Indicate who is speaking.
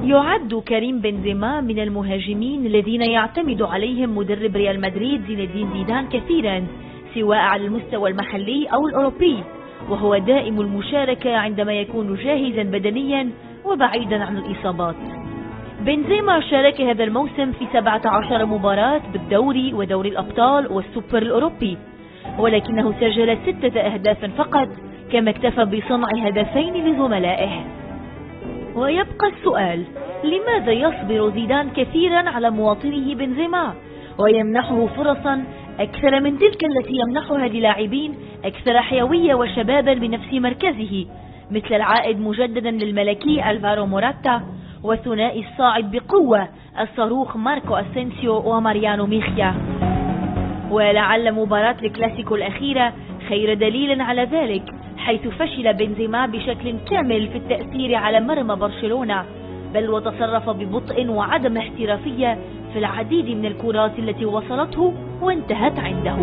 Speaker 1: يعد كريم بنزيما من المهاجمين الذين يعتمد عليهم مدرب ريال مدريد زين الدين زيدان كثيرا، سواء على المستوى المحلي أو الأوروبي، وهو دائم المشاركة عندما يكون جاهزا بدنيا وبعيدا عن الإصابات. بنزيما شارك هذا الموسم في 17 مباراة بالدوري ودوري الأبطال والسوبر الأوروبي، ولكنه سجل 6 أهداف فقط، كما اكتفى بصنع هدفين لزملائه. ويبقى السؤال: لماذا يصبر زيدان كثيرا على مواطنه بنزيما ويمنحه فرصا أكثر من تلك التي يمنحها للاعبين أكثر حيوية وشبابا بنفس مركزه، مثل العائد مجددا للملكي ألفارو موراتا وثنائي الصاعد بقوة الصاروخ ماركو أسينسيو وماريانو ميخيا؟ ولعل مباراة الكلاسيكو الأخيرة خير دليل على ذلك، حيث فشل بنزيما بشكل كامل في التأثير على مرمى برشلونة، بل وتصرف ببطء وعدم احترافية في العديد من الكرات التي وصلته وانتهت عنده.